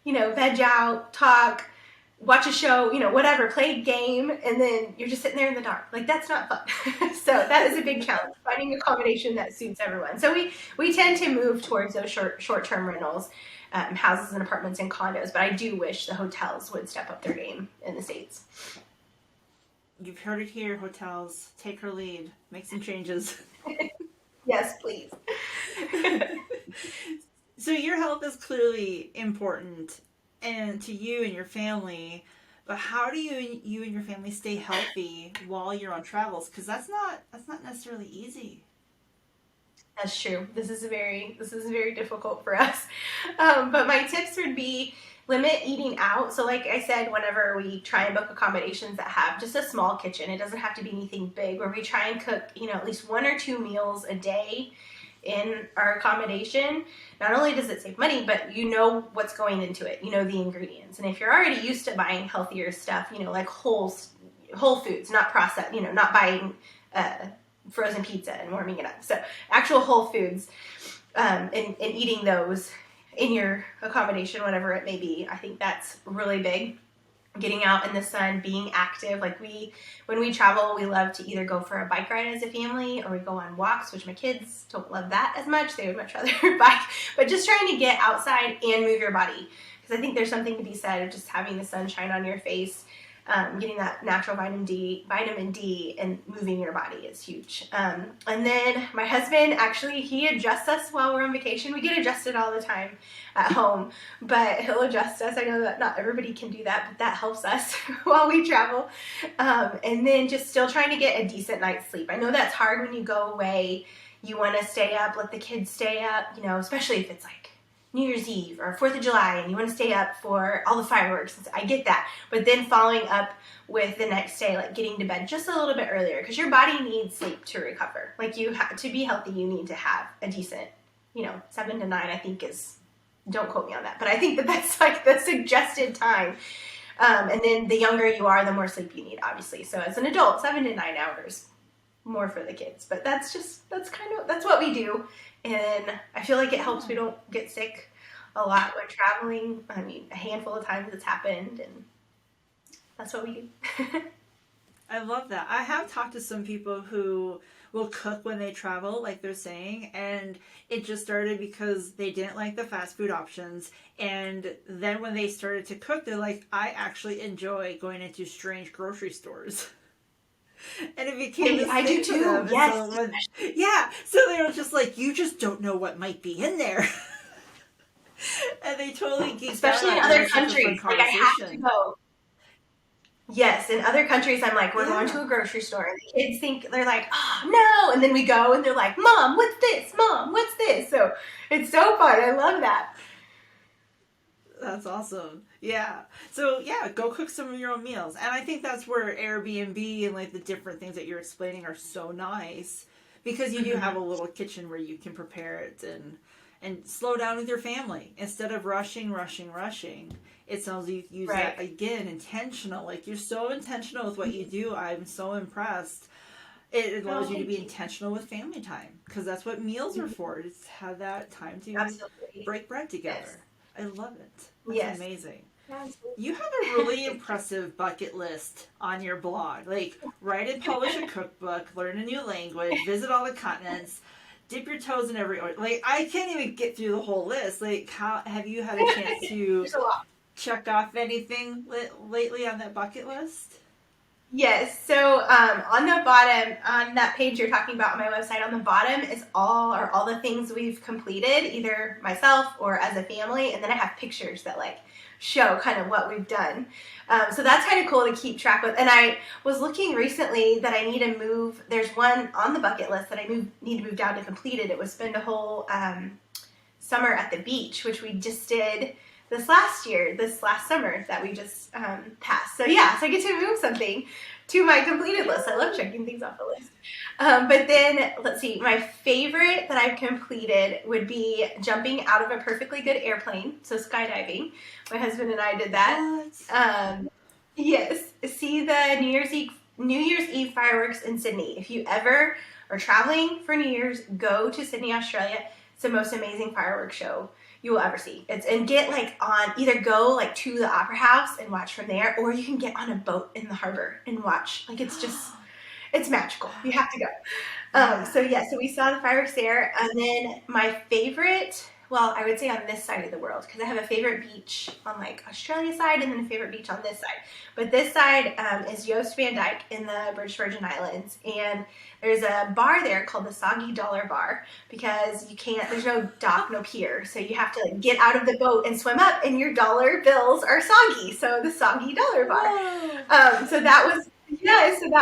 you know, veg out, talk, watch a show, you know, whatever, play a game, and then you're just sitting there in the dark. Like, that's not fun. So that is a big challenge, finding accommodation that suits everyone. So we tend to move towards those short-term rentals, houses and apartments and condos, but I do wish the hotels would step up their game in the States. You've heard it here, hotels. Take her lead. Make some changes. Yes, please. So your health is clearly important and to you and your family, but how do you and your family stay healthy while you're on travels? Because that's not necessarily easy. That's true. This is very difficult for us. But my tips would be limit eating out. So like I said, whenever we try and book accommodations that have just a small kitchen, it doesn't have to be anything big, where we try and cook, you know, at least 1 or 2 meals a day in our accommodation. Not only does it save money, but you know what's going into it. You know the ingredients. And if you're already used to buying healthier stuff, you know, like whole foods, not processed, you know, not buying frozen pizza and warming it up. So actual whole foods, and eating those in your accommodation, whatever it may be. I think that's really big. Getting out in the sun, being active. Like when we travel, we love to either go for a bike ride as a family or we go on walks, which my kids don't love that as much. They would much rather bike, but just trying to get outside and move your body. Because I think there's something to be said of just having the sunshine on your face. Getting that natural vitamin D, and moving your body is huge. And then my husband, actually, he adjusts us while we're on vacation. We get adjusted all the time at home, but he'll adjust us. I know that not everybody can do that, but that helps us while we travel. And then just still trying to get a decent night's sleep. I know that's hard when you go away. You want to stay up, let the kids stay up, especially if it's like New Year's Eve or 4th of July and you want to stay up for all the fireworks. I get that. But then following up with the next day, like getting to bed just a little bit earlier, because your body needs sleep to recover. Like to be healthy, you need to have a decent, 7 to 9, I think don't quote me on that, but I think that's like the suggested time. And then the younger you are, the more sleep you need, obviously. So as an adult, 7 to 9 hours more for the kids. But that's what we do. And I feel like it helps we don't get sick a lot when traveling. I mean, a handful of times it's happened, and that's what we do. I love that. I have talked to some people who will cook when they travel, like they're saying, and it just started because they didn't like the fast food options. And then when they started to cook, they're like, I actually enjoy going into strange grocery stores. And it became I do too. Them. Yes. So they were just like, you just don't know what might be in there. And they totally geeked especially out in other countries. Like I have to go. Yes, in other countries, I'm like, we're going to a grocery store. And the kids think, they're like, oh, no. And then we go, and they're like, Mom, what's this? Mom, what's this? So it's so fun. I love that. That's awesome. Yeah. So, go cook some of your own meals. And I think that's where Airbnb and, like, the different things that you're explaining are so nice. Because you do have a little kitchen where you can prepare it and slow down with your family. Instead of rushing. It sounds like you use that, again, intentional. Like, you're so intentional with what you do. I'm so impressed. It allows you to be intentional with family time. Because that's what meals are for. It's to have that time to break bread together. Yes. I love it. That's amazing. Absolutely. You have a really impressive bucket list on your blog. Like, write and publish a cookbook, learn a new language, visit all the continents, dip your toes in every... Like, I can't even get through the whole list. Like, how have you had a chance to check off anything lately on that bucket list? Yes. So on the bottom, on that page you're talking about on my website, on the bottom is all the things we've completed, either myself or as a family, and then I have pictures that like show kind of what we've done. So that's kind of cool to keep track with. And I was looking recently that I need to move. There's one on the bucket list that I need to move down to complete it. It was spend a whole summer at the beach, which we just did this last summer that we just passed. So so I get to move something to my completed list. I love checking things off the list. But then, let's see, my favorite that I've completed would be jumping out of a perfectly good airplane, so skydiving. My husband and I did that. Yes, see the New Year's Eve fireworks in Sydney. If you ever are traveling for New Year's, go to Sydney, Australia. It's the most amazing fireworks show you will ever see. Either go like to the opera house and watch from there, or you can get on a boat in the harbor and watch. Like it's magical. You have to go. So we saw the fireworks there. And then my favorite, well, I would say on this side of the world, because I have a favorite beach on like Australia side and then a favorite beach on this side. But this side is Joost Van Dyke in the British Virgin Islands. And there's a bar there called the Soggy Dollar Bar, because there's no dock, no pier. So you have to like get out of the boat and swim up, and your dollar bills are soggy. So the Soggy Dollar Bar. So that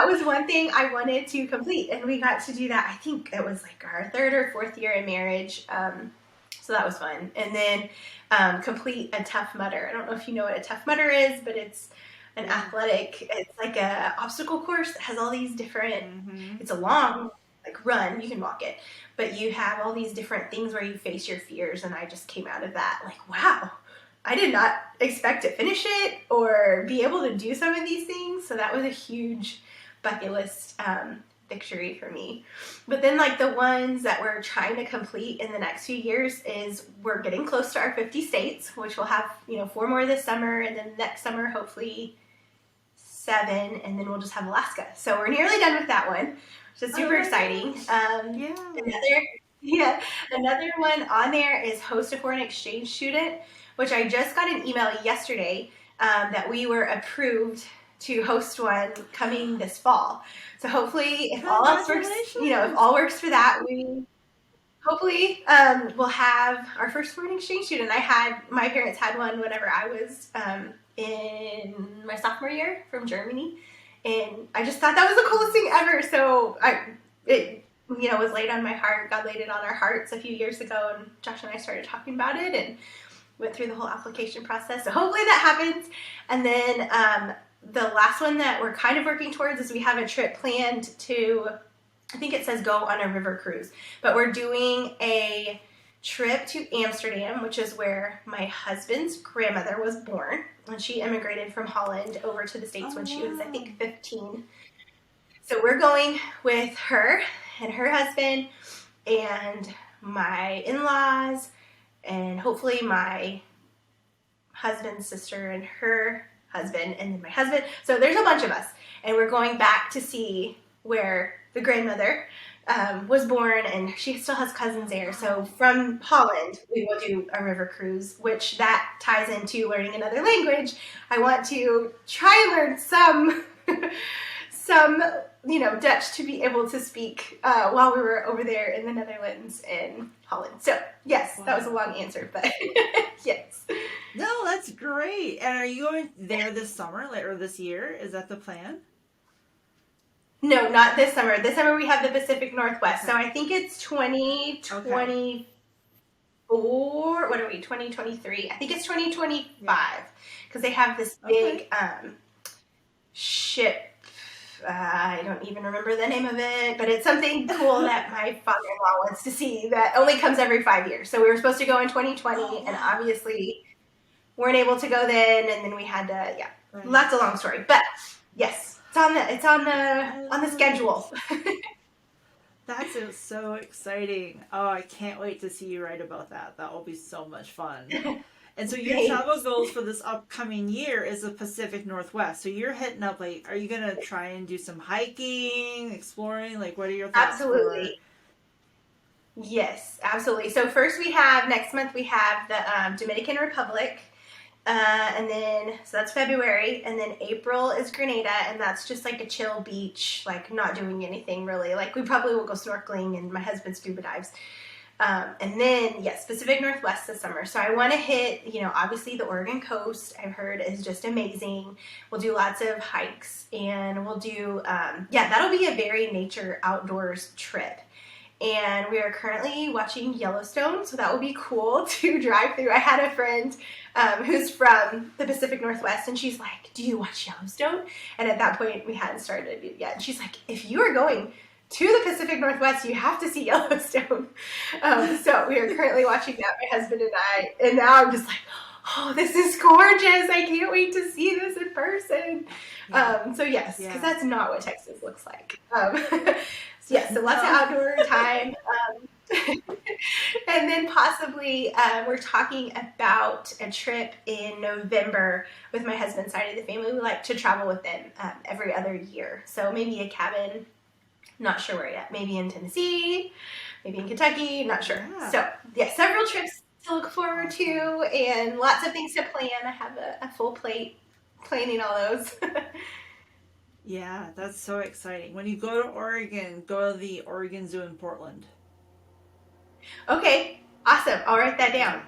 was one thing I wanted to complete, and we got to do that. I think it was like our 3rd or 4th year in marriage. So that was fun. And then complete a Tough Mudder. I don't know if you know what a Tough Mudder is, but it's an athletic, it's like a obstacle course that has all these different, it's a long like run, you can walk it, but you have all these different things where you face your fears. And I just came out of that like, wow, I did not expect to finish it or be able to do some of these things. So that was a huge bucket list victory for me. But then like the ones that we're trying to complete in the next few years is we're getting close to our 50 states, which we'll have, 4 more this summer, and then next summer, hopefully 7, and then we'll just have Alaska. So we're nearly done with that one, which is super exciting. Another one on there is host a foreign exchange student, which I just got an email yesterday that we were approved to host one coming this fall. So hopefully, if all else works, if Congratulations. all works for that, we hopefully we'll have our first foreign exchange student. My parents had one whenever I was in my sophomore year from Germany, and I just thought that was the coolest thing ever. So it was laid on my heart. God laid it on our hearts a few years ago, and Josh and I started talking about it and went through the whole application process. So hopefully that happens. And then the last one that we're kind of working towards is we have a trip planned to, I think it says go on a river cruise, but we're doing a trip to Amsterdam, which is where my husband's grandmother was born when she immigrated from Holland over to the States when she was, I think, 15. So we're going with her and her husband and my in-laws and hopefully my husband's sister and her husband and then my husband. So there's a bunch of us, and we're going back to see where the grandmother was born, and she still has cousins there. So from Holland, we will do a river cruise, which that ties into learning another language. I want to try and learn some Dutch to be able to speak while we were over there in the Netherlands and Holland. So yes, that was a long answer, but yes. No, that's great. And are you going there this summer, later this year? Is that the plan? No, not this summer. This summer we have the Pacific Northwest. Okay. So I think it's 2024. Okay. What are we? 2023. I think it's 2025 because they have this big ship. I don't even remember the name of it, but it's something cool that my father-in-law wants to see that only comes every 5 years. So we were supposed to go in 2020, and obviously weren't able to go then, and then we had to, lots of long story. But yes, it's on the schedule. That is so exciting. Oh, I can't wait to see you write about that. That will be so much fun. And so your travel goals for this upcoming year is the Pacific Northwest. So you're hitting up, are you going to try and do some hiking, exploring? What are your thoughts? Absolutely. Yes, absolutely. So first next month we have the Dominican Republic. And then, so that's February. And then April is Grenada. And that's just a chill beach, not doing anything really. We probably will go snorkeling and my husband scuba dives. And then, yes, Pacific Northwest this summer. So I want to hit, obviously the Oregon coast, I've heard is just amazing. We'll do lots of hikes and we'll do, that'll be a very nature outdoors trip. And we are currently watching Yellowstone, so that will be cool to drive through. I had a friend who's from the Pacific Northwest, and she's like, do you watch Yellowstone? And at that point, we hadn't started it yet. And she's like, if you are going to the Pacific Northwest, you have to see Yellowstone. So we are currently watching that, my husband and I, and now I'm just like, oh, this is gorgeous. I can't wait to see this in person. So yes, because that's not what Texas looks like. So lots of outdoor time. And then possibly we're talking about a trip in November with my husband's side of the family. We like to travel with them every other year. So maybe a cabin. Not sure where yet. Maybe in Tennessee, maybe in Kentucky, not sure. Yeah. So, several trips to look forward to and lots of things to plan. I have a full plate planning all those. Yeah, that's so exciting. When you go to Oregon, go to the Oregon Zoo in Portland. Okay, awesome. I'll write that down.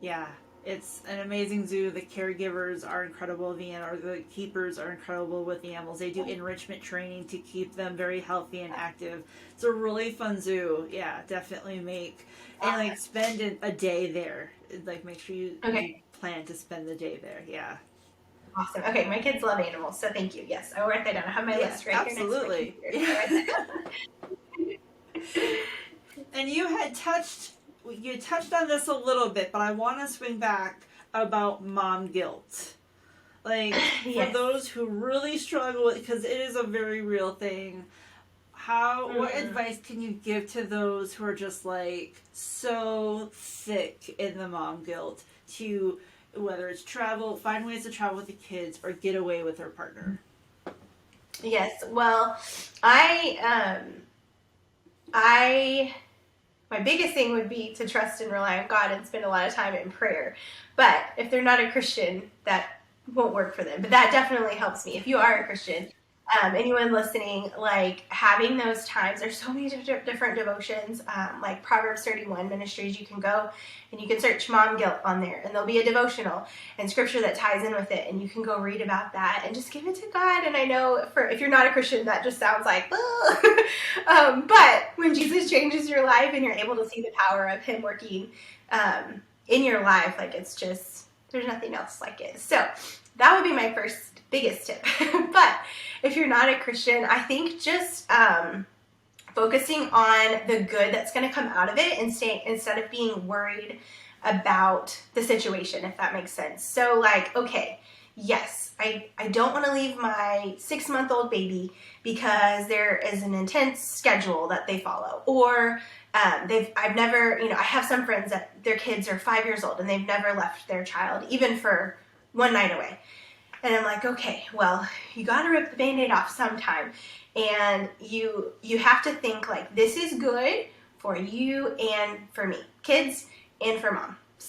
Yeah. It's an amazing zoo. The caregivers are incredible. The keepers are incredible with the animals. They do enrichment training to keep them very healthy and active. It's a really fun zoo. Yeah, definitely and spend a day there. Make sure you plan to spend the day there. Yeah. Awesome. Okay, my kids love animals, so thank you. Yes, I will write that down. I have my list right absolutely. Here next to my And you touched on this a little bit, but I want to swing back about mom guilt. For those who really struggle with, because it is a very real thing, what advice can you give to those who are just so thick in the mom guilt to, whether it's find ways to travel with the kids or get away with their partner? Yes, well, my biggest thing would be to trust and rely on God and spend a lot of time in prayer. But if they're not a Christian, that won't work for them. But that definitely helps me. If you are a Christian, anyone listening, like having those times, there's so many different devotions, like Proverbs 31 ministries. You can go and you can search mom guilt on there, and there'll be a devotional and scripture that ties in with it, and you can go read about that and just give it to God. And I know if you're not a Christian, that just sounds like, but when Jesus changes your life and you're able to see the power of him working in your life, like it's just, there's nothing else like it. So that would be my first biggest tip. But if you're not a Christian, I think just focusing on the good that's going to come out of it, and instead of being worried about the situation, if that makes sense. So like, okay, yes, I don't want to leave my 6-month-old baby because there is an intense schedule that they follow, or I've never, I have some friends that their kids are 5 years old and they've never left their child even for one night away. And I'm like, okay, well, you got to rip the Band-Aid off sometime. And you have to think like, this is good for you and for me, kids, and for mom /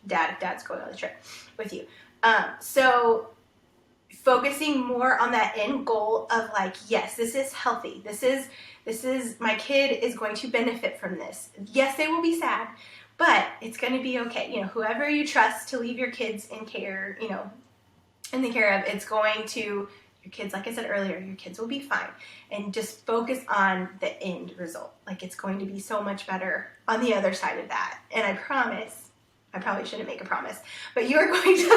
dad, if dad's going on the trip with you. So focusing more on that end goal of like, yes, this is healthy. This is my kid is going to benefit from this. Yes, they will be sad, but it's going to be okay. Whoever you trust to leave your kids in care, in the care of, it's going to, your kids, like I said earlier, your kids will be fine. And just focus on the end result. Like it's going to be so much better on the other side of that. And I promise, I probably shouldn't make a promise, but you're going to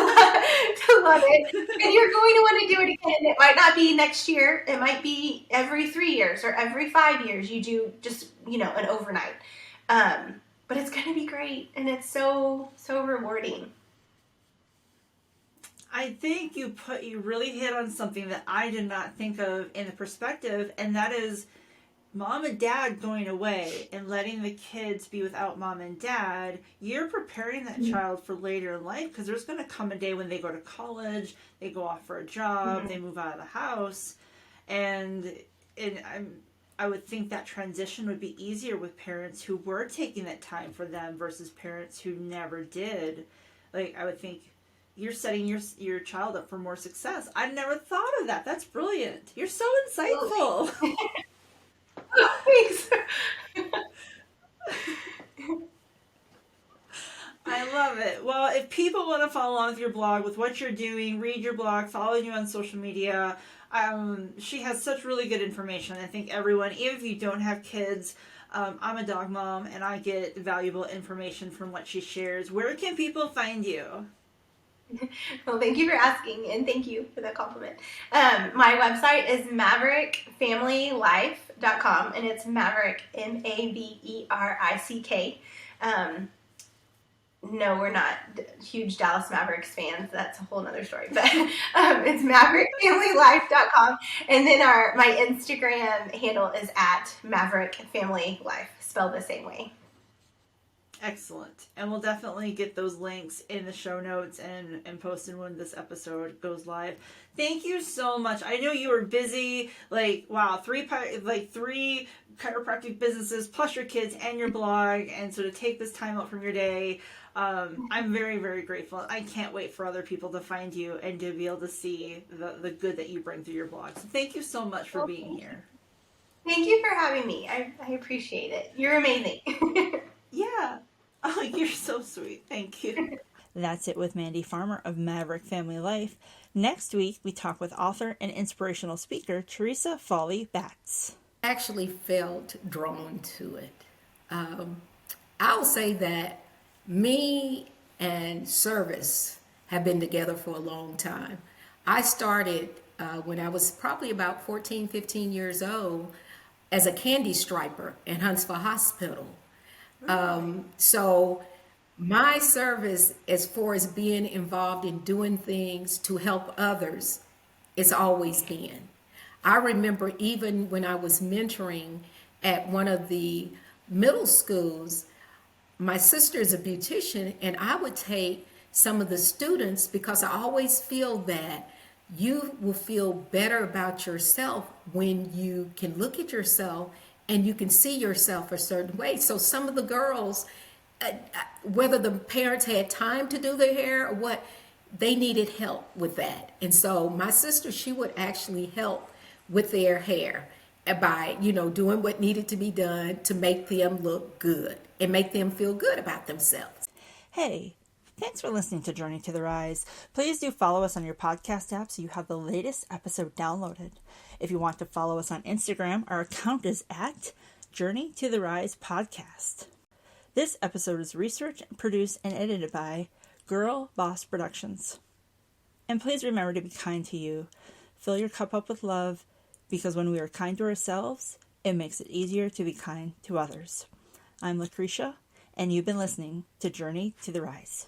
love it. And you're going to want to do it again. It might not be next year. It might be every 3 years or every 5 years. You do just, an overnight. But it's going to be great. And it's so, so rewarding. I think you really hit on something that I did not think of in the perspective, and that is mom and dad going away and letting the kids be without mom and dad. You're preparing that child for later in life, because there's going to come a day when they go to college, they go off for a job, they move out of the house, and I would think that transition would be easier with parents who were taking that time for them versus parents who never did. Like, I would think you're setting your child up for more success. I never thought of that. That's brilliant. You're so insightful. Thanks. I love it. Well, if people want to follow along with your blog, with what you're doing, read your blog, follow you on social media, she has such really good information. I think everyone, even if you don't have kids, I'm a dog mom and I get valuable information from what she shares. Where can people find you? Well, thank you for asking, and thank you for the compliment. My website is maverickfamilylife.com, and it's Maverick, Maverick. No, we're not huge Dallas Mavericks fans. That's a whole nother story. But it's maverickfamilylife.com, and then my Instagram handle is @maverickfamilylife, spelled the same way. Excellent. And we'll definitely get those links in the show notes and posted when this episode goes live. Thank you so much. I know you were busy, like, wow, three chiropractic businesses plus your kids and your blog. And so to take this time out from your day, I'm very, very grateful. I can't wait for other people to find you and to be able to see the good that you bring through your blog. So thank you so much for being here. Thank you for having me. I appreciate it. You're amazing. Yeah. Oh, you're so sweet. Thank you. That's it with Mandi Farmer of Maverick Family Life. Next week, we talk with author and inspirational speaker Teresa Foley Batts. I actually felt drawn to it. I'll say that me and service have been together for a long time. I started when I was probably about 14, 15 years old as a candy striper in Huntsville Hospital. So my service, as far as being involved in doing things to help others, it's always been. I remember even when I was mentoring at one of the middle schools, my sister is a beautician, and I would take some of the students, because I always feel that you will feel better about yourself when you can look at yourself and you can see yourself a certain way. So some of the girls, whether the parents had time to do their hair or what, they needed help with that. And so my sister, she would actually help with their hair by, doing what needed to be done to make them look good and make them feel good about themselves. Hey, thanks for listening to Journey to the Rise. Please do follow us on your podcast app so you have the latest episode downloaded. If you want to follow us on Instagram, our account is at Journey to the Rise Podcast. This episode is researched, produced, and edited by Girl Boss Productions. And please remember to be kind to you. Fill your cup up with love, because when we are kind to ourselves, it makes it easier to be kind to others. I'm Lucretia, and you've been listening to Journey to the Rise.